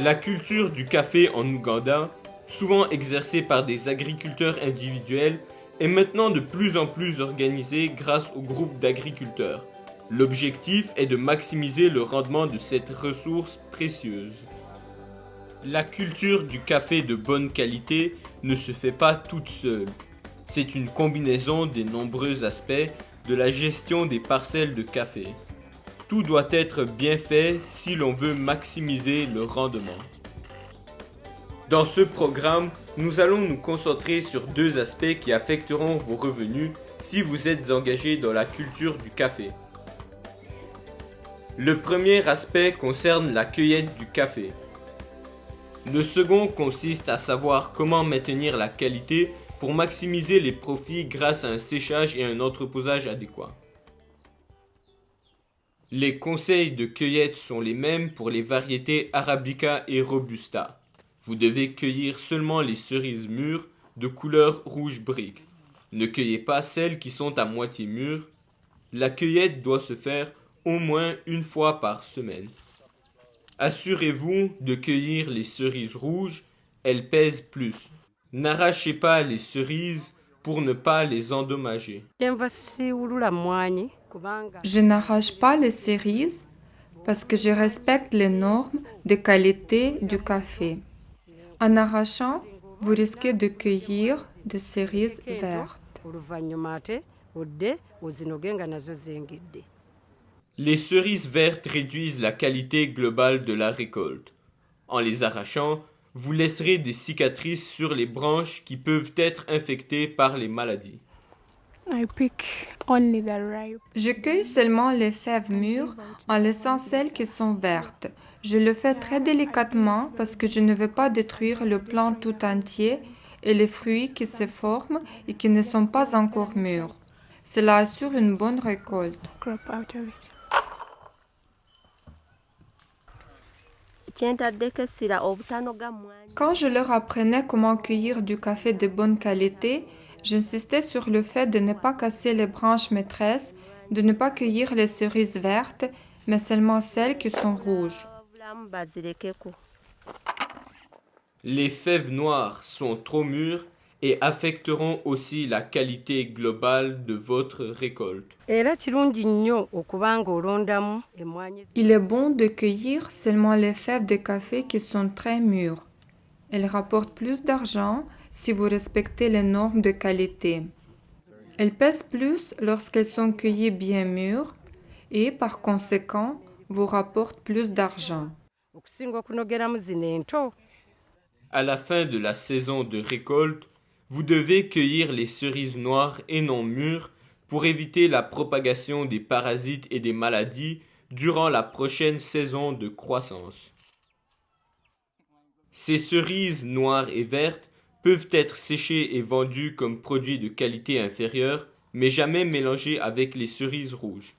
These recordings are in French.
La culture du café en Ouganda, souvent exercée par des agriculteurs individuels, est maintenant de plus en plus organisée grâce aux groupes d'agriculteurs. L'objectif est de maximiser le rendement de cette ressource précieuse. La culture du café de bonne qualité ne se fait pas toute seule. C'est une combinaison des nombreux aspects de la gestion des parcelles de café. Tout doit être bien fait si l'on veut maximiser le rendement. Dans ce programme, nous allons nous concentrer sur deux aspects qui affecteront vos revenus si vous êtes engagé dans la culture du café. Le premier aspect concerne la cueillette du café. Le second consiste à savoir comment maintenir la qualité pour maximiser les profits grâce à un séchage et un entreposage adéquat. Les conseils de cueillette sont les mêmes pour les variétés Arabica et Robusta. Vous devez cueillir seulement les cerises mûres de couleur rouge brique. Ne cueillez pas celles qui sont à moitié mûres. La cueillette doit se faire au moins une fois par semaine. Assurez-vous de cueillir les cerises rouges, elles pèsent plus. N'arrachez pas les cerises pour ne pas les endommager. Je n'arrache pas les cerises parce que je respecte les normes de qualité du café. En arrachant, vous risquez de cueillir des cerises vertes. Les cerises vertes réduisent la qualité globale de la récolte. En les arrachant, vous laisserez des cicatrices sur les branches qui peuvent être infectées par les maladies. Je cueille seulement les fèves mûres en laissant celles qui sont vertes. Je le fais très délicatement parce que je ne veux pas détruire le plant tout entier et les fruits qui se forment et qui ne sont pas encore mûrs. Cela assure une bonne récolte. Quand je leur apprenais comment cueillir du café de bonne qualité, j'insistais sur le fait de ne pas casser les branches maîtresses, de ne pas cueillir les cerises vertes, mais seulement celles qui sont rouges. Les fèves noires sont trop mûres et affecteront aussi la qualité globale de votre récolte. Il est bon de cueillir seulement les fèves de café qui sont très mûres. Elles rapportent plus d'argent si vous respectez les normes de qualité. Elles pèsent plus lorsqu'elles sont cueillies bien mûres et par conséquent vous rapportent plus d'argent. À la fin de la saison de récolte, vous devez cueillir les cerises noires et non mûres pour éviter la propagation des parasites et des maladies durant la prochaine saison de croissance. Ces cerises noires et vertes peuvent être séchées et vendues comme produits de qualité inférieure, mais jamais mélangées avec les cerises rouges.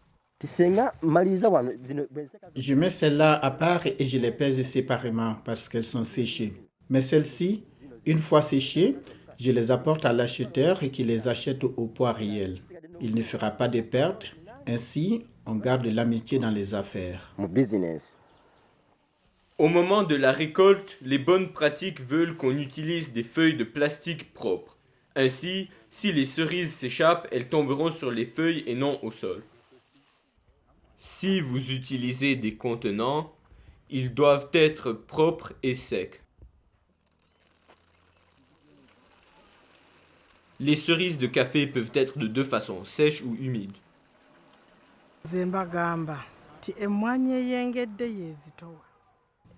Je mets celles-là à part et je les pèse séparément parce qu'elles sont séchées. Mais celles-ci, une fois séchées, je les apporte à l'acheteur et qui les achète au poids réel. Il ne fera pas de pertes. Ainsi, on garde l'amitié dans les affaires. Au moment de la récolte, les bonnes pratiques veulent qu'on utilise des feuilles de plastique propres. Ainsi, si les cerises s'échappent, elles tomberont sur les feuilles et non au sol. Si vous utilisez des contenants, ils doivent être propres et secs. Les cerises de café peuvent être de deux façons, sèches ou humides.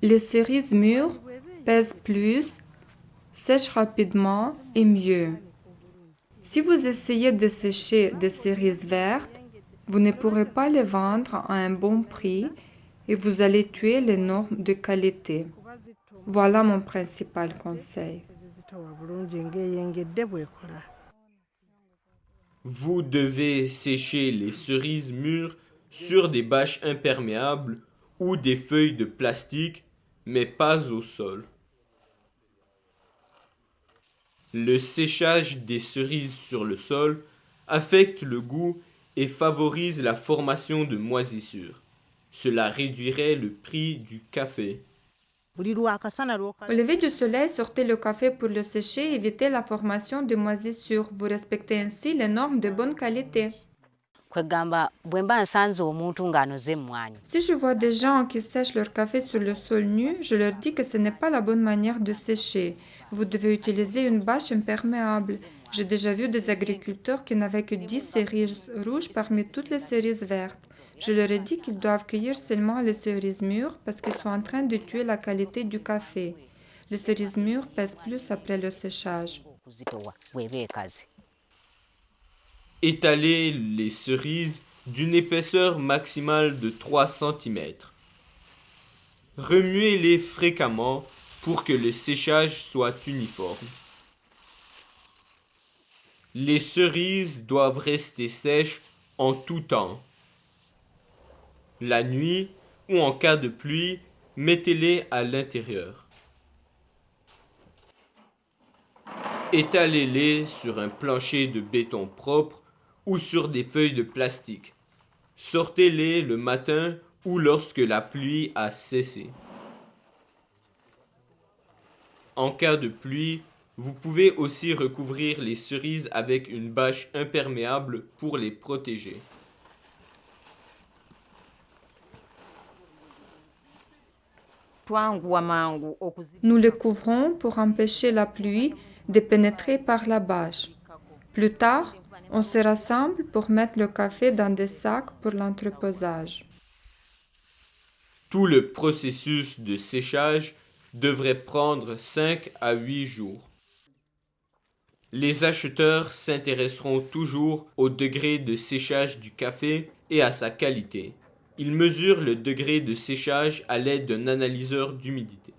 Les cerises mûres pèsent plus, sèchent rapidement et mieux. Si vous essayez de sécher des cerises vertes, vous ne pourrez pas les vendre à un bon prix et vous allez tuer les normes de qualité. Voilà mon principal conseil. Vous devez sécher les cerises mûres sur des bâches imperméables ou des feuilles de plastique, mais pas au sol. Le séchage des cerises sur le sol affecte le goût et favorise la formation de moisissures. Cela réduirait le prix du café. Au lever du soleil, sortez le café pour le sécher et évitez la formation de moisissures. Vous respectez ainsi les normes de bonne qualité. Si je vois des gens qui sèchent leur café sur le sol nu, je leur dis que ce n'est pas la bonne manière de sécher. Vous devez utiliser une bâche imperméable. J'ai déjà vu des agriculteurs qui n'avaient que 10 cerises rouges parmi toutes les cerises vertes. Je leur ai dit qu'ils doivent cueillir seulement les cerises mûres parce qu'ils sont en train de tuer la qualité du café. Les cerises mûres pèsent plus après le séchage. Étalez les cerises d'une épaisseur maximale de 3 cm. Remuez-les fréquemment pour que le séchage soit uniforme. Les cerises doivent rester sèches en tout temps. La nuit ou en cas de pluie, mettez-les à l'intérieur. Étalez-les sur un plancher de béton propre ou sur des feuilles de plastique. Sortez-les le matin ou lorsque la pluie a cessé. En cas de pluie, vous pouvez aussi recouvrir les cerises avec une bâche imperméable pour les protéger. Nous les couvrons pour empêcher la pluie de pénétrer par la bâche. Plus tard, on se rassemble pour mettre le café dans des sacs pour l'entreposage. Tout le processus de séchage devrait prendre 5 à 8 jours. Les acheteurs s'intéresseront toujours au degré de séchage du café et à sa qualité. Ils mesurent le degré de séchage à l'aide d'un analyseur d'humidité.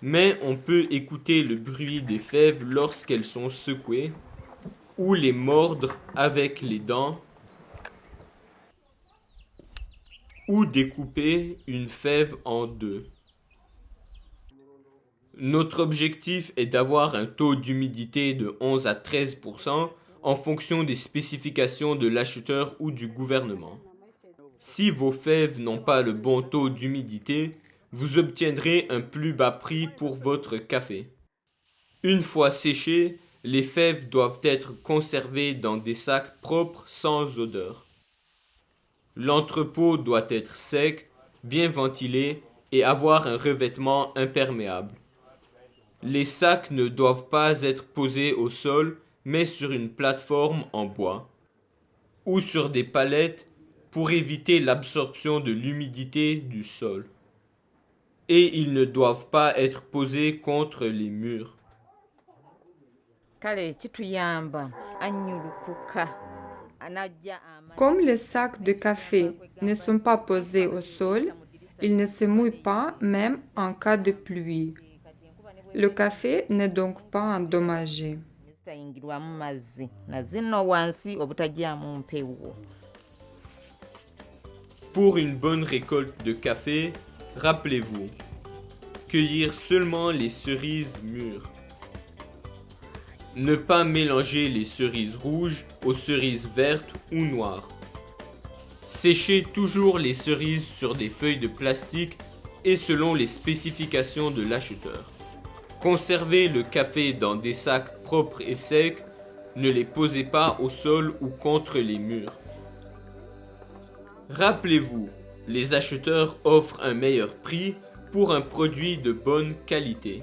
Mais on peut écouter le bruit des fèves lorsqu'elles sont secouées, ou les mordre avec les dents, ou découper une fève en deux. Notre objectif est d'avoir un taux d'humidité de 11 à 13% en fonction des spécifications de l'acheteur ou du gouvernement. Si vos fèves n'ont pas le bon taux d'humidité, vous obtiendrez un plus bas prix pour votre café. Une fois séchées, les fèves doivent être conservées dans des sacs propres sans odeur. L'entrepôt doit être sec, bien ventilé et avoir un revêtement imperméable. Les sacs ne doivent pas être posés au sol, mais sur une plateforme en bois ou sur des palettes pour éviter l'absorption de l'humidité du sol. Et ils ne doivent pas être posés contre les murs. Comme les sacs de café ne sont pas posés au sol, ils ne se mouillent pas même en cas de pluie. Le café n'est donc pas endommagé. Pour une bonne récolte de café, rappelez-vous, cueillir seulement les cerises mûres. Ne pas mélanger les cerises rouges aux cerises vertes ou noires. Séchez toujours les cerises sur des feuilles de plastique et selon les spécifications de l'acheteur. Conservez le café dans des sacs propres et secs, ne les posez pas au sol ou contre les murs. Rappelez-vous, les acheteurs offrent un meilleur prix pour un produit de bonne qualité.